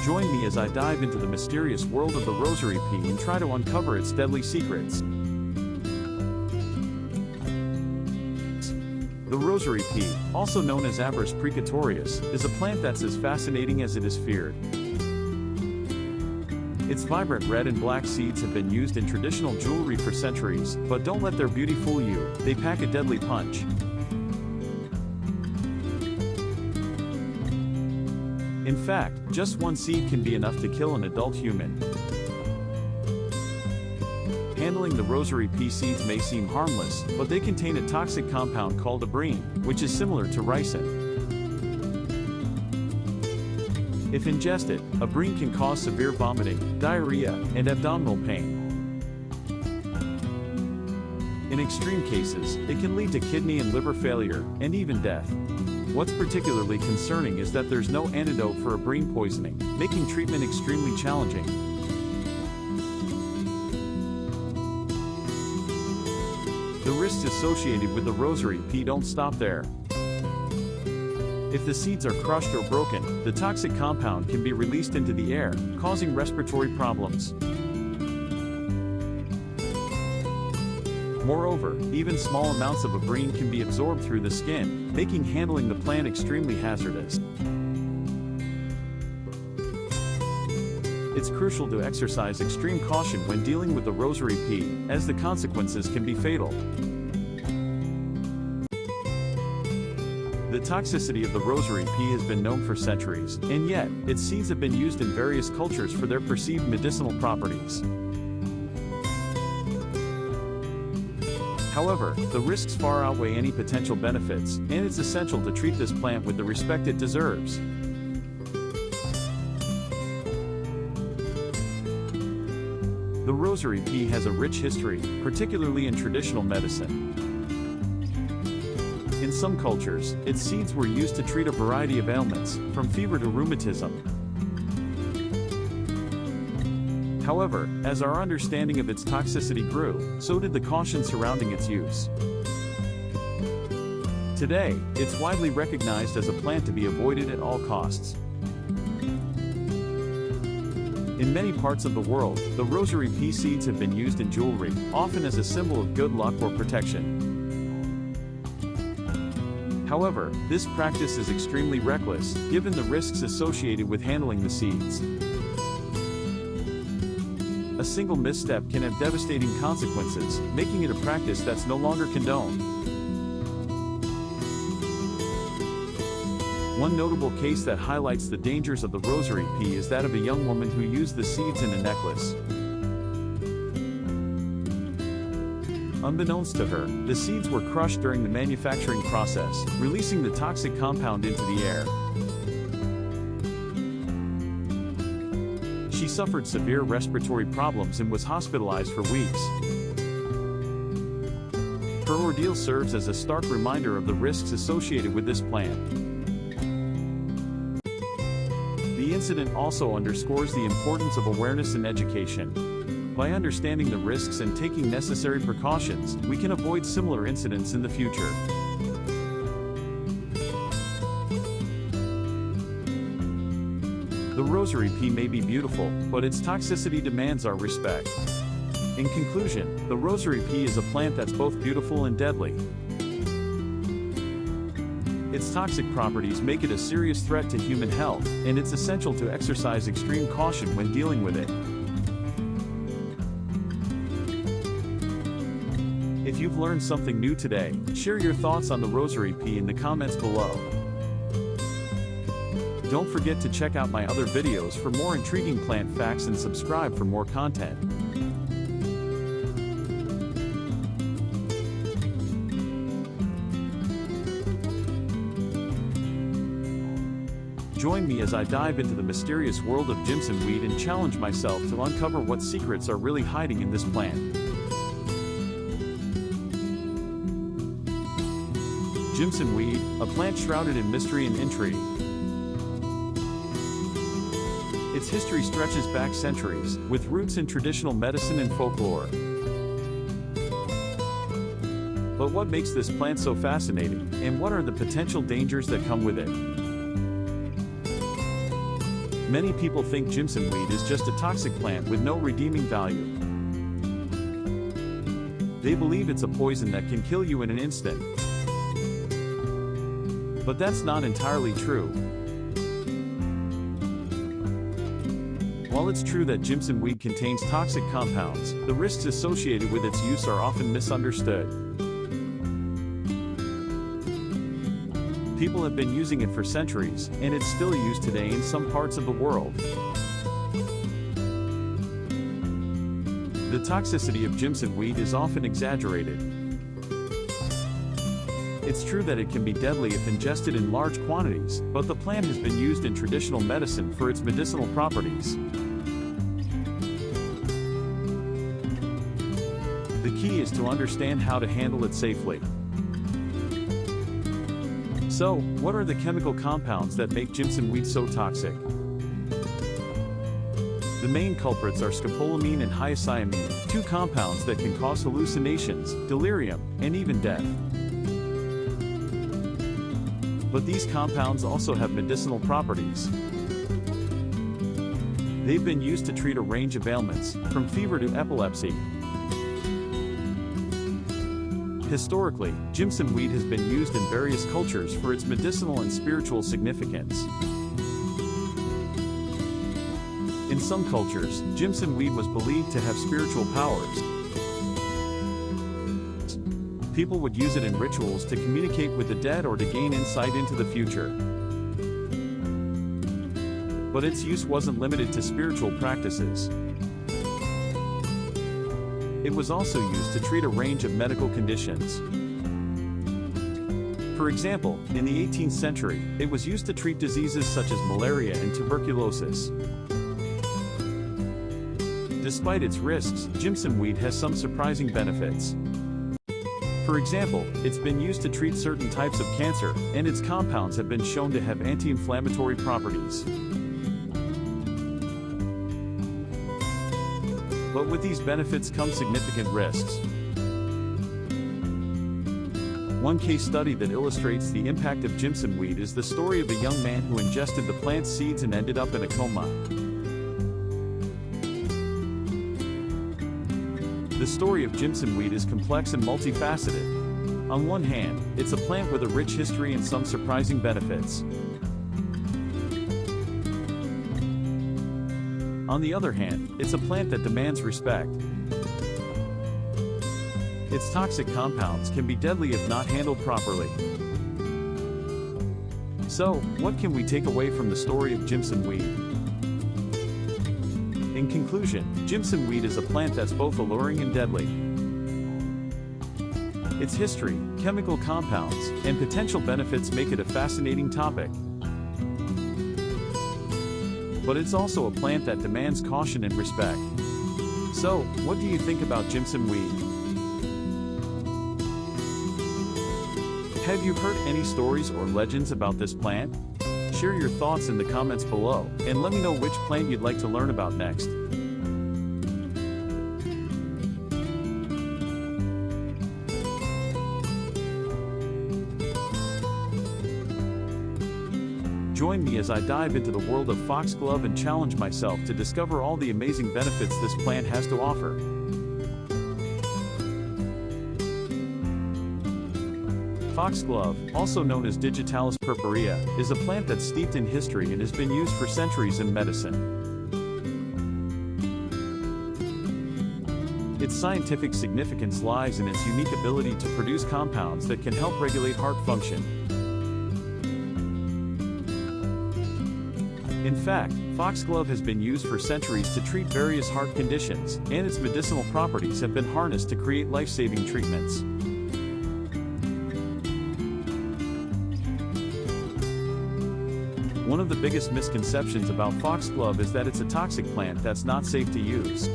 Join me as I dive into the mysterious world of the Rosary Pea and try to uncover its deadly secrets. The Rosary Pea, also known as Abrus precatorius, is a plant that's as fascinating as it is feared. Its vibrant red and black seeds have been used in traditional jewelry for centuries, but don't let their beauty fool you, they pack a deadly punch. In fact, just one seed can be enough to kill an adult human. Handling the Rosary Pea seeds may seem harmless, but they contain a toxic compound called abrine, which is similar to ricin. If ingested, abrine can cause severe vomiting, diarrhea, and abdominal pain. In extreme cases, it can lead to kidney and liver failure, and even death. What's particularly concerning is that there's no antidote for abrine poisoning, making treatment extremely challenging. The risks associated with the Rosary Pea don't stop there. If the seeds are crushed or broken, the toxic compound can be released into the air, causing respiratory problems. Moreover, even small amounts of abrine can be absorbed through the skin, making handling the plant extremely hazardous. It's crucial to exercise extreme caution when dealing with the Rosary Pea, as the consequences can be fatal. The toxicity of the Rosary Pea has been known for centuries, and yet, its seeds have been used in various cultures for their perceived medicinal properties. However, the risks far outweigh any potential benefits, and it's essential to treat this plant with the respect it deserves. The Rosary Pea has a rich history, particularly in traditional medicine. In some cultures, its seeds were used to treat a variety of ailments, from fever to rheumatism. However, as our understanding of its toxicity grew, so did the caution surrounding its use. Today, it's widely recognized as a plant to be avoided at all costs. In many parts of the world, the Rosary Pea seeds have been used in jewelry, often as a symbol of good luck or protection. However, this practice is extremely reckless, given the risks associated with handling the seeds. A single misstep can have devastating consequences, making it a practice that's no longer condoned. One notable case that highlights the dangers of the Rosary Pea is that of a young woman who used the seeds in a necklace. Unbeknownst to her, the seeds were crushed during the manufacturing process, releasing the toxic compound into the air. She suffered severe respiratory problems and was hospitalized for weeks. Her ordeal serves as a stark reminder of the risks associated with this plant. The incident also underscores the importance of awareness and education. By understanding the risks and taking necessary precautions, we can avoid similar incidents in the future. The Rosary Pea may be beautiful, but its toxicity demands our respect. In conclusion, the Rosary Pea is a plant that's both beautiful and deadly. Its toxic properties make it a serious threat to human health, and it's essential to exercise extreme caution when dealing with it. If you've learned something new today, share your thoughts on the Rosary Pea in the comments below. Don't forget to check out my other videos for more intriguing plant facts and subscribe for more content. Join me as I dive into the mysterious world of Jimsonweed and challenge myself to uncover what secrets are really hiding in this plant. Jimsonweed, a plant shrouded in mystery and intrigue. Its history stretches back centuries, with roots in traditional medicine and folklore. But what makes this plant so fascinating, and what are the potential dangers that come with it? Many people think Jimsonweed is just a toxic plant with no redeeming value. They believe it's a poison that can kill you in an instant. But that's not entirely true. While it's true that Jimsonweed contains toxic compounds, the risks associated with its use are often misunderstood. People have been using it for centuries, and it's still used today in some parts of the world. The toxicity of Jimsonweed is often exaggerated. It's true that it can be deadly if ingested in large quantities, but the plant has been used in traditional medicine for its medicinal properties. The key is to understand how to handle it safely. So, what are the chemical compounds that make Jimsonweed so toxic? The main culprits are scopolamine and hyoscyamine, two compounds that can cause hallucinations, delirium, and even death. But these compounds also have medicinal properties. They've been used to treat a range of ailments, from fever to epilepsy. Historically, Jimsonweed has been used in various cultures for its medicinal and spiritual significance. In some cultures, Jimsonweed was believed to have spiritual powers. People would use it in rituals to communicate with the dead or to gain insight into the future. But its use wasn't limited to spiritual practices. It was also used to treat a range of medical conditions. For example, in the 18th century, it was used to treat diseases such as malaria and tuberculosis. Despite its risks, Jimsonweed has some surprising benefits. For example, it's been used to treat certain types of cancer, and its compounds have been shown to have anti-inflammatory properties. But with these benefits come significant risks. One case study that illustrates the impact of Jimsonweed is the story of a young man who ingested the plant's seeds and ended up in a coma. The story of Jimsonweed is complex and multifaceted. On one hand, it's a plant with a rich history and some surprising benefits. On the other hand, it's a plant that demands respect. Its toxic compounds can be deadly if not handled properly. So, what can we take away from the story of Jimsonweed? In conclusion, Jimsonweed is a plant that's both alluring and deadly. Its history, chemical compounds, and potential benefits make it a fascinating topic. But it's also a plant that demands caution and respect. So, what do you think about Jimsonweed? Have you heard any stories or legends about this plant? Share your thoughts in the comments below, and let me know which plant you'd like to learn about next. Join me as I dive into the world of Foxglove and challenge myself to discover all the amazing benefits this plant has to offer. Foxglove, also known as Digitalis purpurea, is a plant that's steeped in history and has been used for centuries in medicine. Its scientific significance lies in its unique ability to produce compounds that can help regulate heart function. In fact, Foxglove has been used for centuries to treat various heart conditions, and its medicinal properties have been harnessed to create life-saving treatments. One of the biggest misconceptions about Foxglove is that it's a toxic plant that's not safe to use.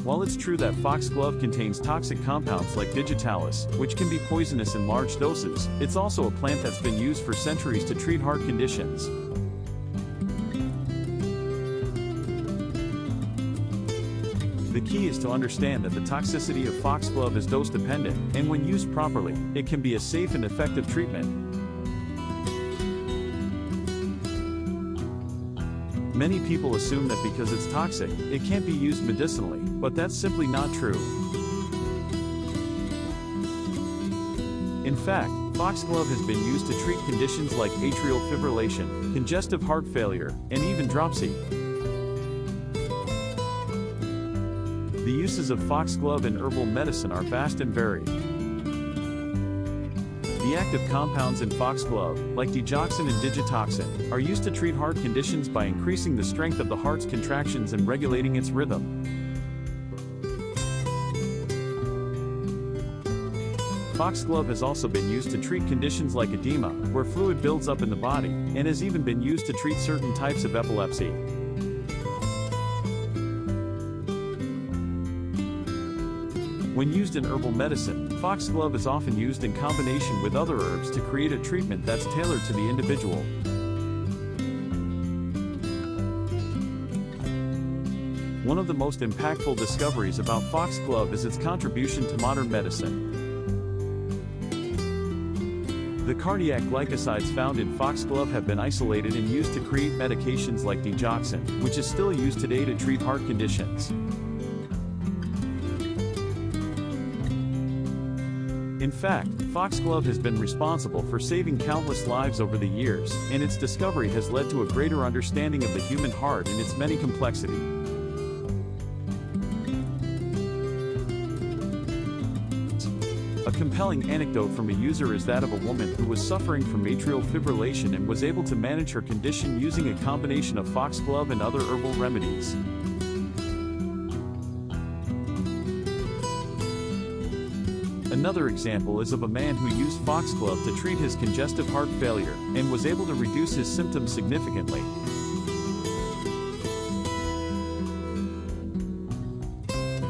While it's true that Foxglove contains toxic compounds like Digitalis, which can be poisonous in large doses, it's also a plant that's been used for centuries to treat heart conditions. The key is to understand that the toxicity of Foxglove is dose-dependent, and when used properly, it can be a safe and effective treatment. Many people assume that because it's toxic, it can't be used medicinally, but that's simply not true. In fact, Foxglove has been used to treat conditions like atrial fibrillation, congestive heart failure, and even dropsy. The uses of Foxglove in herbal medicine are vast and varied. The active compounds in Foxglove, like digoxin and digitoxin, are used to treat heart conditions by increasing the strength of the heart's contractions and regulating its rhythm. Foxglove has also been used to treat conditions like edema, where fluid builds up in the body, and has even been used to treat certain types of epilepsy. When used in herbal medicine, Foxglove is often used in combination with other herbs to create a treatment that's tailored to the individual. One of the most impactful discoveries about Foxglove is its contribution to modern medicine. The cardiac glycosides found in Foxglove have been isolated and used to create medications like digoxin, which is still used today to treat heart conditions. In fact, Foxglove has been responsible for saving countless lives over the years, and its discovery has led to a greater understanding of the human heart and its many complexities. A compelling anecdote from a user is that of a woman who was suffering from atrial fibrillation and was able to manage her condition using a combination of Foxglove and other herbal remedies. Another example is of a man who used Foxglove to treat his congestive heart failure, and was able to reduce his symptoms significantly.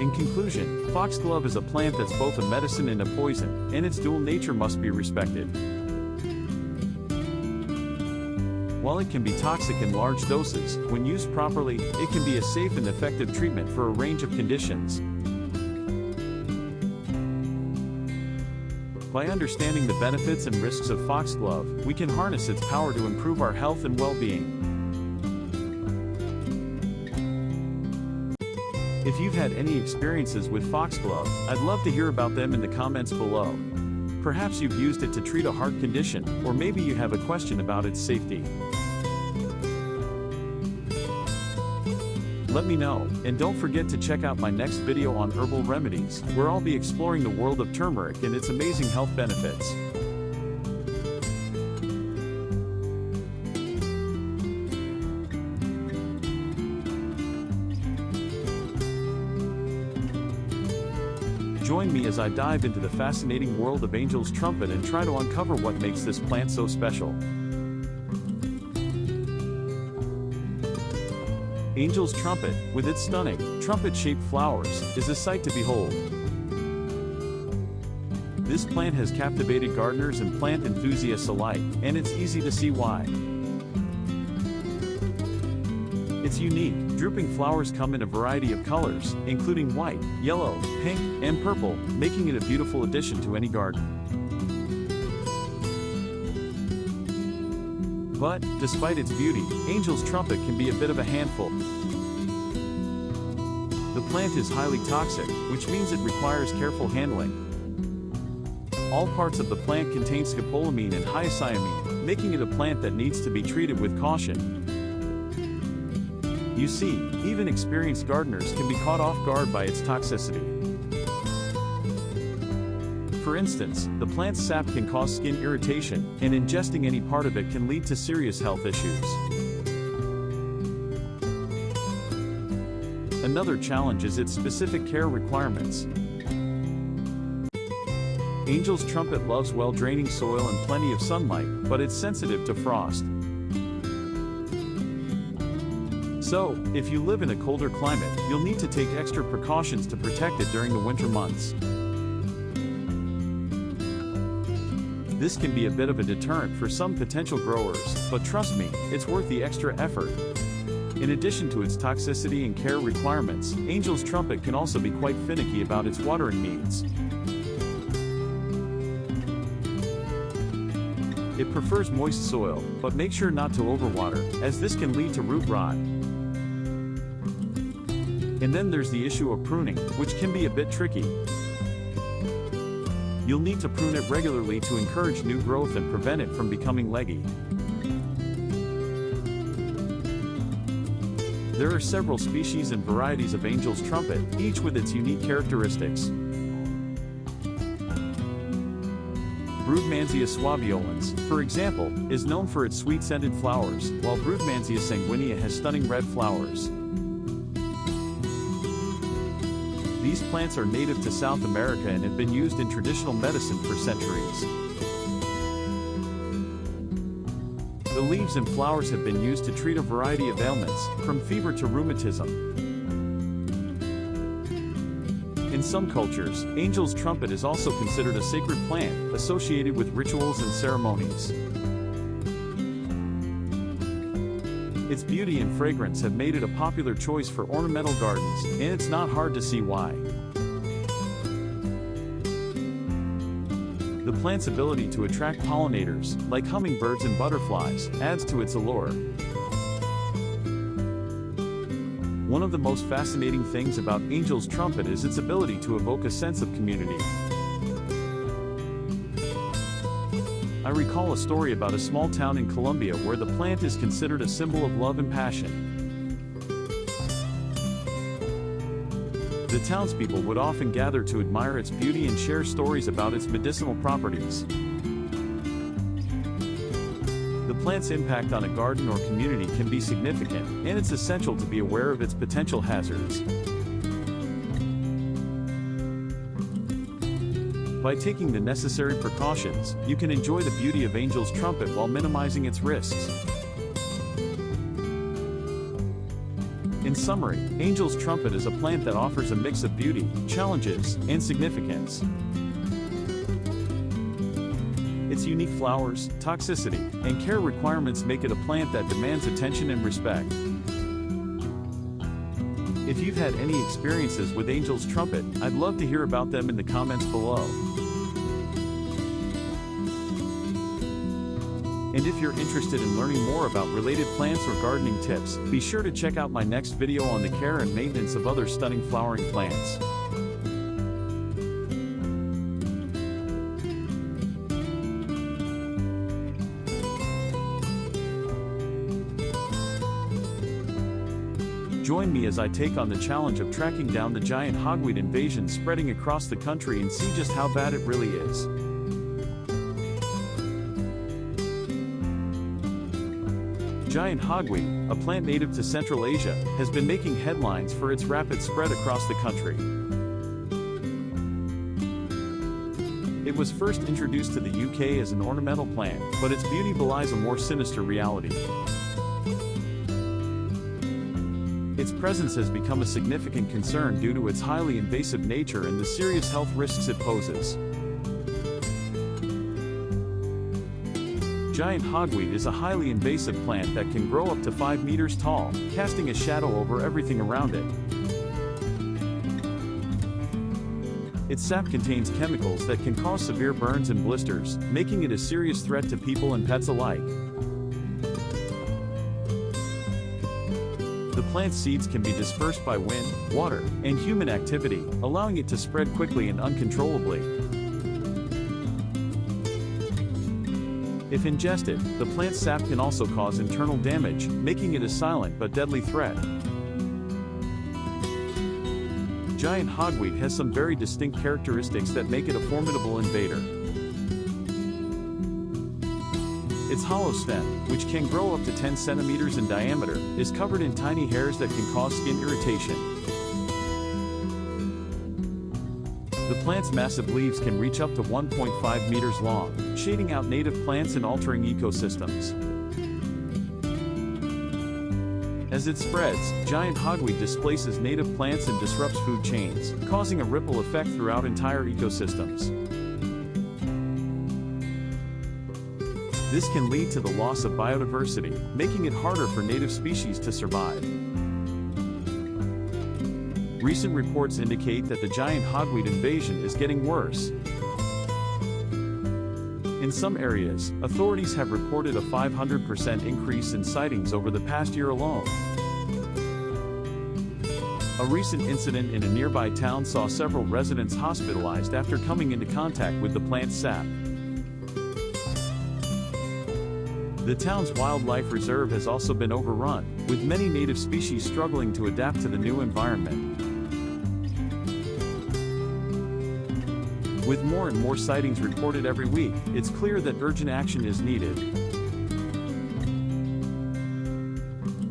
In conclusion, Foxglove is a plant that's both a medicine and a poison, and its dual nature must be respected. While it can be toxic in large doses, when used properly, it can be a safe and effective treatment for a range of conditions. By understanding the benefits and risks of Foxglove, we can harness its power to improve our health and well-being. If you've had any experiences with Foxglove, I'd love to hear about them in the comments below. Perhaps you've used it to treat a heart condition, or maybe you have a question about its safety. Let me know, and don't forget to check out my next video on herbal remedies, where I'll be exploring the world of turmeric and its amazing health benefits. Join me as I dive into the fascinating world of Angel's Trumpet and try to uncover what makes this plant so special. Angel's Trumpet, with its stunning, trumpet-shaped flowers, is a sight to behold. This plant has captivated gardeners and plant enthusiasts alike, and it's easy to see why. Its unique, drooping flowers come in a variety of colors, including white, yellow, pink, and purple, making it a beautiful addition to any garden. But, despite its beauty, Angel's Trumpet can be a bit of a handful. The plant is highly toxic, which means it requires careful handling. All parts of the plant contain scopolamine and hyoscyamine, making it a plant that needs to be treated with caution. You see, even experienced gardeners can be caught off guard by its toxicity. For instance, the plant's sap can cause skin irritation, and ingesting any part of it can lead to serious health issues. Another challenge is its specific care requirements. Angel's Trumpet loves well-draining soil and plenty of sunlight, but it's sensitive to frost. So, if you live in a colder climate, you'll need to take extra precautions to protect it during the winter months. This can be a bit of a deterrent for some potential growers, but trust me, it's worth the extra effort. In addition to its toxicity and care requirements, Angel's Trumpet can also be quite finicky about its watering needs. It prefers moist soil, but make sure not to overwater, as this can lead to root rot. And then there's the issue of pruning, which can be a bit tricky. You'll need to prune it regularly to encourage new growth and prevent it from becoming leggy. There are several species and varieties of Angel's Trumpet, each with its unique characteristics. Broodmansia suaveolens, for example, is known for its sweet-scented flowers, while Broodmansia sanguinea has stunning red flowers. These plants are native to South America and have been used in traditional medicine for centuries. The leaves and flowers have been used to treat a variety of ailments, from fever to rheumatism. In some cultures, Angel's Trumpet is also considered a sacred plant, associated with rituals and ceremonies. Its beauty and fragrance have made it a popular choice for ornamental gardens, and it's not hard to see why. The plant's ability to attract pollinators, like hummingbirds and butterflies, adds to its allure. One of the most fascinating things about Angel's Trumpet is its ability to evoke a sense of community. I recall a story about a small town in Colombia where the plant is considered a symbol of love and passion. The townspeople would often gather to admire its beauty and share stories about its medicinal properties. The plant's impact on a garden or community can be significant, and it's essential to be aware of its potential hazards. By taking the necessary precautions, you can enjoy the beauty of Angel's Trumpet while minimizing its risks. In summary, Angel's Trumpet is a plant that offers a mix of beauty, challenges, and significance. Its unique flowers, toxicity, and care requirements make it a plant that demands attention and respect. If you've had any experiences with Angel's Trumpet, I'd love to hear about them in the comments below. And if you're interested in learning more about related plants or gardening tips, be sure to check out my next video on the care and maintenance of other stunning flowering plants. Join me as I take on the challenge of tracking down the giant hogweed invasion spreading across the country and see just how bad it really is. Giant hogweed, a plant native to Central Asia, has been making headlines for its rapid spread across the country. It was first introduced to the UK as an ornamental plant, but its beauty belies a more sinister reality. Its presence has become a significant concern due to its highly invasive nature and the serious health risks it poses. Giant hogweed is a highly invasive plant that can grow up to 5 meters tall, casting a shadow over everything around it. Its sap contains chemicals that can cause severe burns and blisters, making it a serious threat to people and pets alike. The plant's seeds can be dispersed by wind, water, and human activity, allowing it to spread quickly and uncontrollably. If ingested, the plant's sap can also cause internal damage, making it a silent but deadly threat. Giant hogweed has some very distinct characteristics that make it a formidable invader. Its hollow stem, which can grow up to 10 centimeters in diameter, is covered in tiny hairs that can cause skin irritation. The plant's massive leaves can reach up to 1.5 meters long, shading out native plants and altering ecosystems. As it spreads, giant hogweed displaces native plants and disrupts food chains, causing a ripple effect throughout entire ecosystems. This can lead to the loss of biodiversity, making it harder for native species to survive. Recent reports indicate that the giant hogweed invasion is getting worse. In some areas, authorities have reported a 500% increase in sightings over the past year alone. A A recent incident in a nearby town saw several residents hospitalized after coming into contact with the plant's sap. The town's wildlife reserve has also been overrun, with many native species struggling to adapt to the new environment. With more and more sightings reported every week, it's clear that urgent action is needed.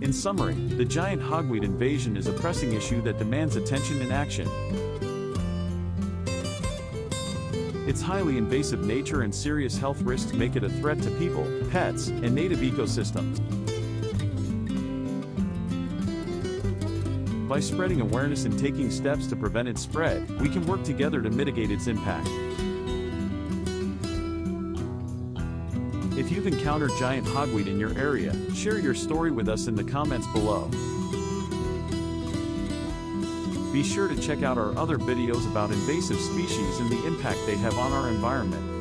In summary, the giant hogweed invasion is a pressing issue that demands attention and action. Its highly invasive nature and serious health risks make it a threat to people, pets, and native ecosystems. By spreading awareness and taking steps to prevent its spread, we can work together to mitigate its impact. If you've encountered giant hogweed in your area, share your story with us in the comments below. Be sure to check out our other videos about invasive species and the impact they have on our environment.